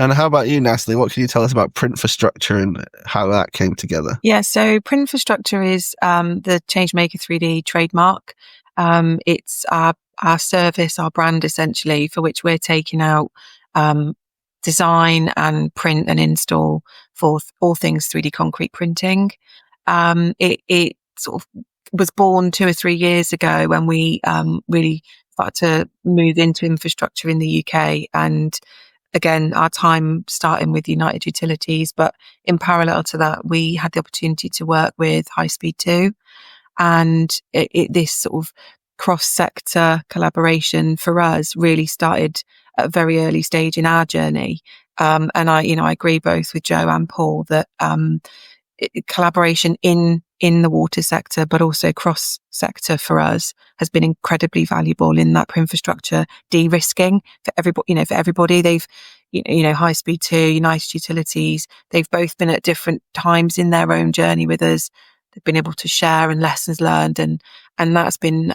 And how about you, Natalie? What can you tell us about Printfrastructure and how that came together? Yeah, so Printfrastructure is the Changemaker 3D trademark. It's our service, our brand essentially, for which we're taking out design and print and install for all things 3D concrete printing. It sort of was born 2 or 3 years ago when we really started to move into infrastructure in the UK. And again, our time starting with United Utilities, but in parallel to that, we had the opportunity to work with High Speed 2. And this sort of cross-sector collaboration for us really started at a very early stage in our journey. And I agree both with Joe and Paul that collaboration in the water sector, but also cross-sector for us has been incredibly valuable in that infrastructure de-risking for everybody. For everybody, they've, High Speed 2, United Utilities, they've both been at different times in their own journey with us. They've been able to share and lessons learned, and that's been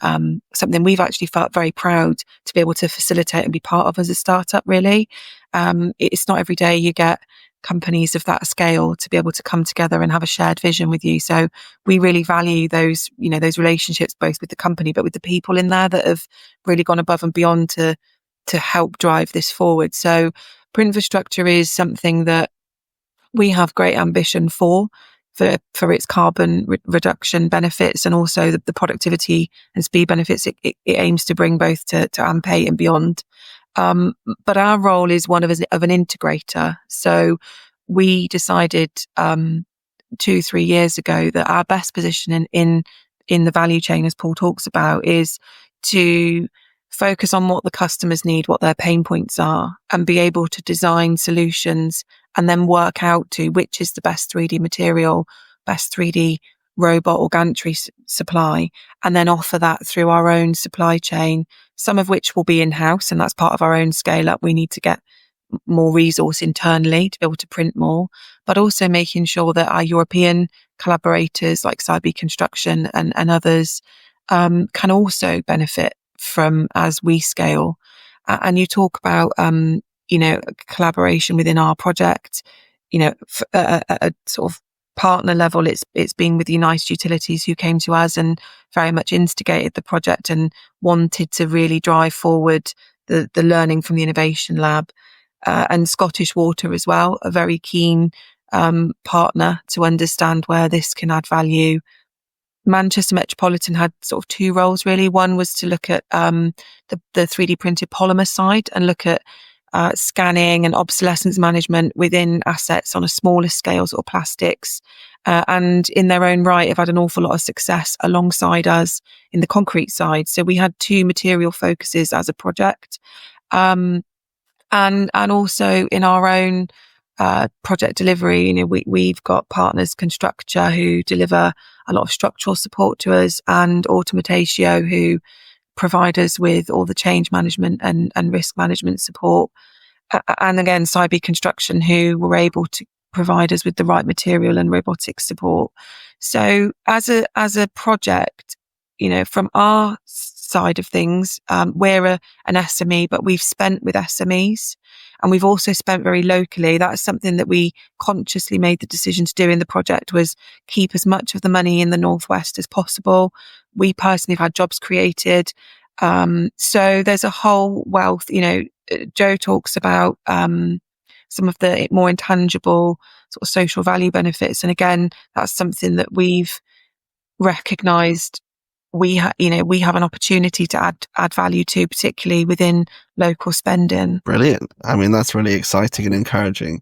something we've actually felt very proud to be able to facilitate and be part of as a startup. Really, it's not every day you get companies of that scale to be able to come together and have a shared vision with you. So we really value those, those relationships, both with the company, but with the people in there that have really gone above and beyond to help drive this forward. So Printfrastructure is something that we have great ambition for its carbon reduction benefits and also the productivity and speed benefits it aims to bring both to AMP8 and beyond. But our role is one of an integrator. So we decided 2-3 years ago that our best position in the value chain, as Paul talks about, is to focus on what the customers need, what their pain points are, and be able to design solutions and then work out to which is the best 3D material, best 3D robot or gantry supply, and then offer that through our own supply chain, some of which will be in-house, and that's part of our own scale up. We need to get more resource internally to be able to print more, but also making sure that our European collaborators like Cybe Construction and others can also benefit from as we scale. And you talk about collaboration within our project, at a sort of partner level, it's been with United Utilities, who came to us and very much instigated the project and wanted to really drive forward the learning from the Innovation Lab, and Scottish Water as well, a very keen partner to understand where this can add value. Manchester Metropolitan had sort of 2 roles really. One was to look at the 3D printed polymer side and look at scanning and obsolescence management within assets on a smaller scale, sort of plastics, and in their own right have had an awful lot of success alongside us in the concrete side. So we had 2 material focuses as a project, and also in our own project delivery. We've got partners, Constructure, who deliver a lot of structural support to us, and Automatatio, who provide us with all the change management and risk management support. And again, Cybe Construction, who were able to provide us with the right material and robotics support. So as a project, from our side of things, we're an SME, but we've spent with SMEs, and we've also spent very locally. That's something that we consciously made the decision to do in the project, was keep as much of the money in the Northwest as possible. We personally have had jobs created. So there's a whole wealth, Joe talks about some of the more intangible sort of social value benefits. And again, that's something that we've recognised we have an opportunity to add value to, particularly within local spending. Brilliant. I mean, that's really exciting and encouraging.